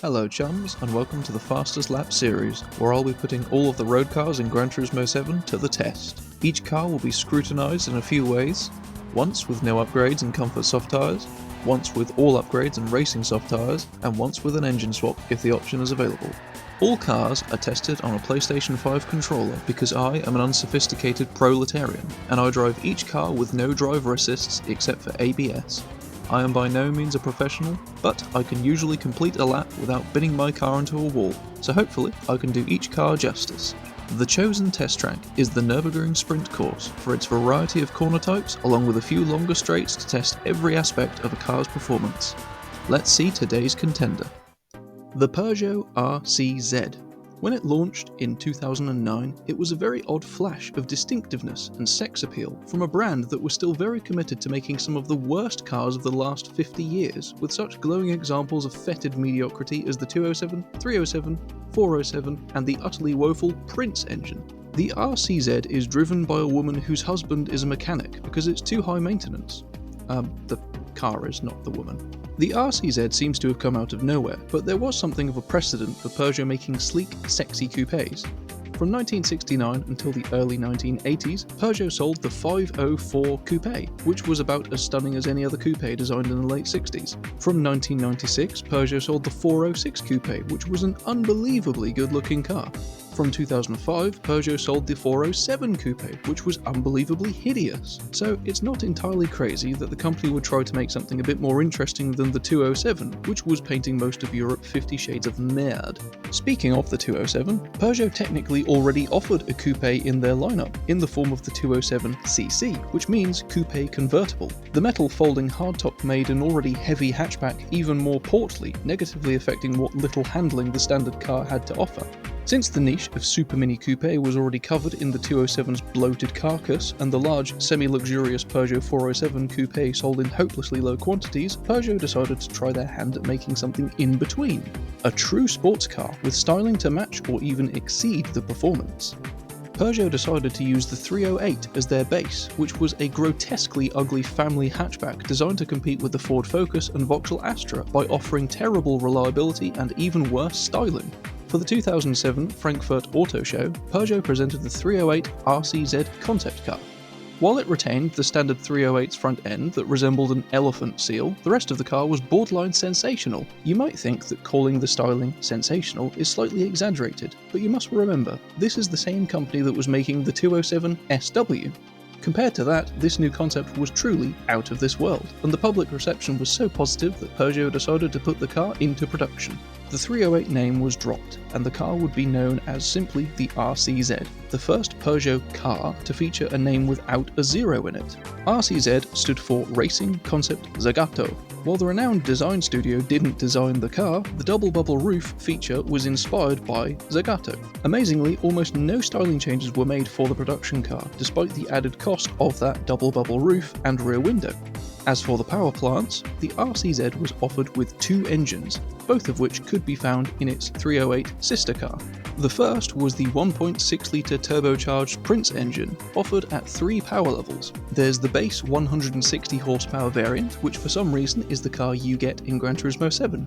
Hello chums, and welcome to the Fastest Lap series, where I'll be putting all of the road cars in Gran Turismo 7 to the test. Each car will be scrutinised in a few ways, once with no upgrades and comfort soft tyres, once with all upgrades and racing soft tyres, and once with an engine swap if the option is available. All cars are tested on a PlayStation 5 controller because I am an unsophisticated proletarian, and I drive each car with no driver assists except for ABS. I am by no means a professional, but I can usually complete a lap without binning my car into a wall, so hopefully I can do each car justice. The chosen test track is the Nurburgring Sprint course for its variety of corner types, along with a few longer straights to test every aspect of a car's performance. Let's see today's contender. The Peugeot RCZ. When it launched in 2009, it was a very odd flash of distinctiveness and sex appeal from a brand that was still very committed to making some of the worst cars of the last 50 years, with such glowing examples of fetid mediocrity as the 207, 307, 407, and the utterly woeful Prince engine. The RCZ is driven by a woman whose husband is a mechanic because it's too high maintenance. The car is, not the woman. The RCZ seems to have come out of nowhere, but there was something of a precedent for Peugeot making sleek, sexy coupes. From 1969 until the early 1980s, Peugeot sold the 504 Coupe, which was about as stunning as any other coupe designed in the late 60s. From 1996, Peugeot sold the 406 Coupe, which was an unbelievably good-looking car. From 2005, Peugeot sold the 407 Coupe, which was unbelievably hideous. So it's not entirely crazy that the company would try to make something a bit more interesting than the 207, which was painting most of Europe 50 shades of mad. Speaking of the 207, Peugeot technically already offered a coupe in their lineup, in the form of the 207cc, which means coupe convertible. The metal folding hardtop made an already heavy hatchback even more portly, negatively affecting what little handling the standard car had to offer. Since the niche of super mini coupe was already covered in the 207's bloated carcass, and the large, semi-luxurious Peugeot 407 coupe sold in hopelessly low quantities, Peugeot decided to try their hand at making something in between. A true sports car with styling to match or even exceed the performance. Peugeot decided to use the 308 as their base, which was a grotesquely ugly family hatchback designed to compete with the Ford Focus and Vauxhall Astra by offering terrible reliability and even worse styling. For the 2007 Frankfurt Auto Show, Peugeot presented the 308 RCZ concept car. While it retained the standard 308's front end that resembled an elephant seal, the rest of the car was borderline sensational. You might think that calling the styling sensational is slightly exaggerated, but you must remember, this is the same company that was making the 207 SW. Compared to that, this new concept was truly out of this world, and the public reception was so positive that Peugeot decided to put the car into production. The 308 name was dropped, and the car would be known as simply the RCZ, the first Peugeot car to feature a name without a zero in it. RCZ stood for Racing Concept Zagato. While the renowned design studio didn't design the car, the double bubble roof feature was inspired by Zagato. Amazingly, almost no styling changes were made for the production car, despite the added cost of that double bubble roof and rear window. As for the power plants, the RCZ was offered with two engines, both of which could be found in its 308 sister car. The first was the 1.6-litre turbocharged Prince engine, offered at 3 power levels. There's the base 160 horsepower variant, which for some reason is the car you get in Gran Turismo 7.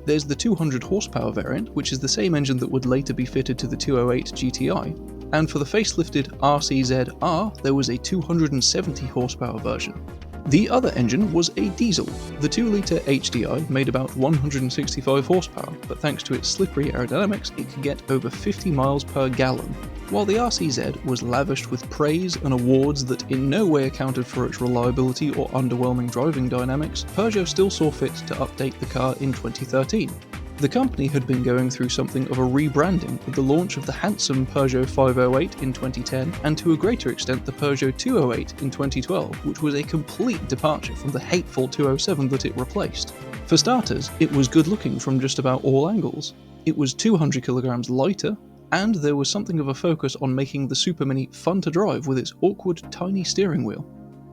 There's the 200 horsepower variant, which is the same engine that would later be fitted to the 208 GTI. And for the facelifted RCZ-R, there was a 270 horsepower version. The other engine was a diesel. The 2-litre HDI made about 165 horsepower, but thanks to its slippery aerodynamics, it could get over 50 miles per gallon. While the RCZ was lavished with praise and awards that in no way accounted for its reliability or underwhelming driving dynamics, Peugeot still saw fit to update the car in 2013. The company had been going through something of a rebranding with the launch of the handsome Peugeot 508 in 2010 and to a greater extent the Peugeot 208 in 2012, which was a complete departure from the hateful 207 that it replaced. For starters, it was good looking from just about all angles. It was 200 kilograms lighter, and there was something of a focus on making the Super Mini fun to drive with its awkward tiny steering wheel.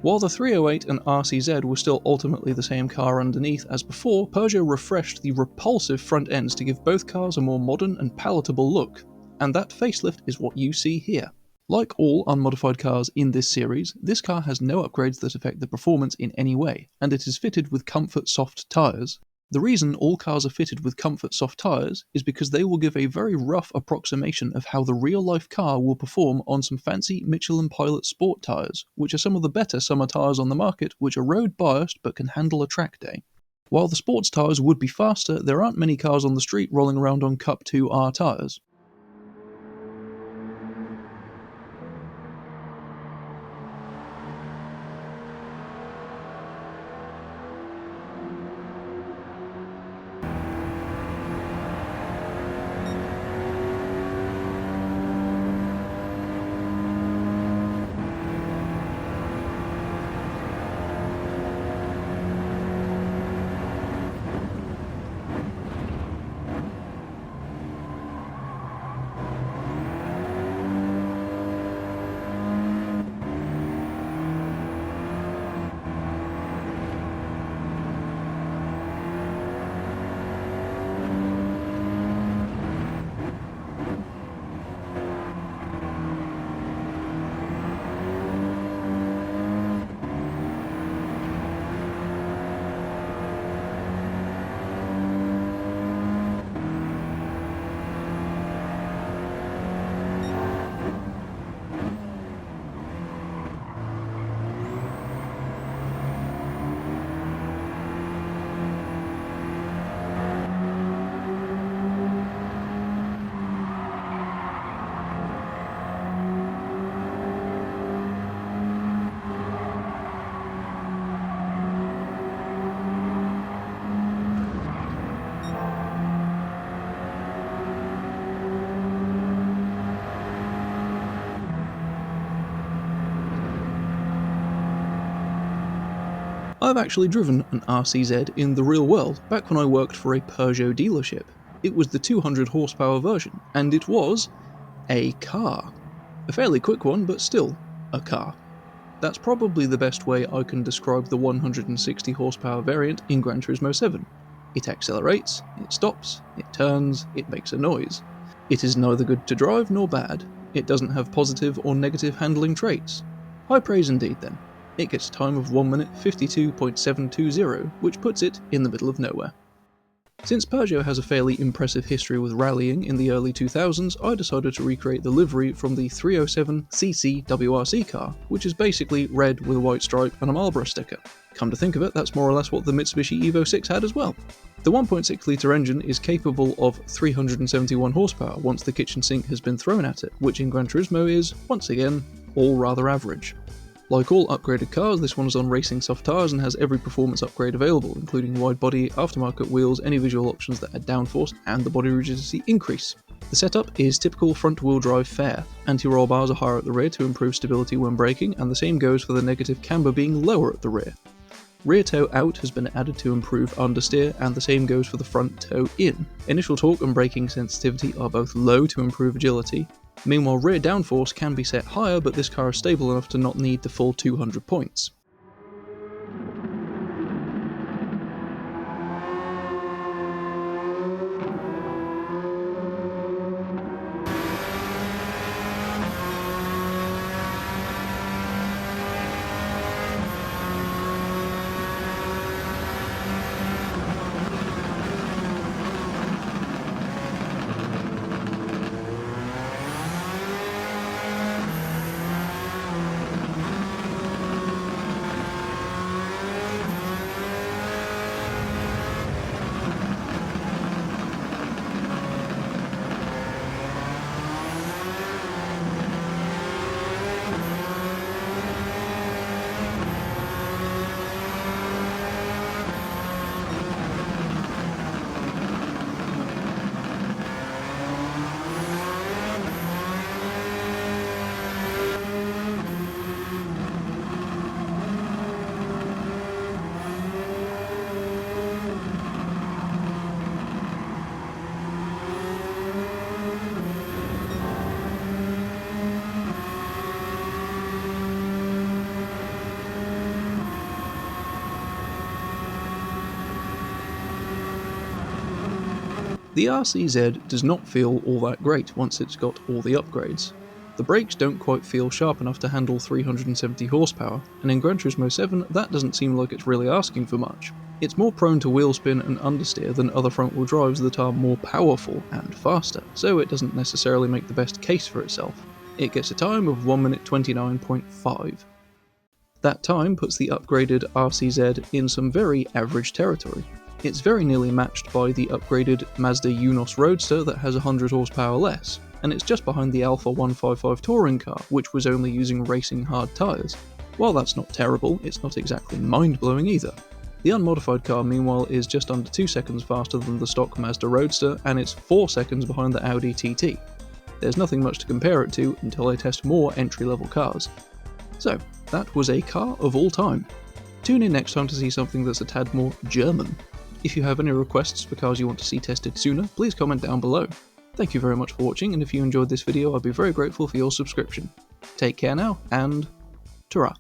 While the 308 and RCZ were still ultimately the same car underneath as before, Peugeot refreshed the repulsive front ends to give both cars a more modern and palatable look, and that facelift is what you see here. Like all unmodified cars in this series, this car has no upgrades that affect the performance in any way, and it is fitted with comfort soft tyres. The reason all cars are fitted with comfort soft tyres is because they will give a very rough approximation of how the real-life car will perform on some fancy Michelin Pilot Sport tyres, which are some of the better summer tyres on the market, which are road-biased but can handle a track day. While the sports tyres would be faster, there aren't many cars on the street rolling around on Cup 2R tyres. I've actually driven an RCZ in the real world, back when I worked for a Peugeot dealership. It was the 200 horsepower version, and it was a car. A fairly quick one, but still a car. That's probably the best way I can describe the 160 horsepower variant in Gran Turismo 7. It accelerates, it stops, it turns, it makes a noise. It is neither good to drive nor bad. It doesn't have positive or negative handling traits. High praise indeed then. It gets a time of 1 minute 52.720, which puts it in the middle of nowhere. Since Peugeot has a fairly impressive history with rallying in the early 2000s, I decided to recreate the livery from the 307cc WRC car, which is basically red with a white stripe and a Marlboro sticker. Come to think of it, that's more or less what the Mitsubishi Evo 6 had as well. The 1.6 litre engine is capable of 371 horsepower once the kitchen sink has been thrown at it, which in Gran Turismo is, once again, all rather average. Like all upgraded cars, this one is on racing soft tyres and has every performance upgrade available, including wide body, aftermarket wheels, any visual options that add downforce, and the body rigidity increase. The setup is typical front-wheel drive fare. Anti-roll bars are higher at the rear to improve stability when braking, and the same goes for the negative camber being lower at the rear. Rear toe out has been added to improve understeer, and the same goes for the front toe in. Initial torque and braking sensitivity are both low to improve agility. Meanwhile, rear downforce can be set higher, but this car is stable enough to not need the full 200 points. The RCZ does not feel all that great once it's got all the upgrades. The brakes don't quite feel sharp enough to handle 370 horsepower, and in Gran Turismo 7 that doesn't seem like it's really asking for much. It's more prone to wheel spin and understeer than other front-wheel drives that are more powerful and faster, so it doesn't necessarily make the best case for itself. It gets a time of 1 minute 29.5. That time puts the upgraded RCZ in some very average territory. It's very nearly matched by the upgraded Mazda Unos Roadster that has 100 horsepower less, and it's just behind the Alfa 155 touring car, which was only using racing hard tyres. While that's not terrible, it's not exactly mind-blowing either. The unmodified car, meanwhile, is just under 2 seconds faster than the stock Mazda Roadster, and it's 4 seconds behind the Audi TT. There's nothing much to compare it to until I test more entry-level cars. So, that was a car of all time. Tune in next time to see something that's a tad more German. If you have any requests for cars you want to see tested sooner, please comment down below. Thank you very much for watching, and if you enjoyed this video, I'd be very grateful for your subscription. Take care now, and ta-ra.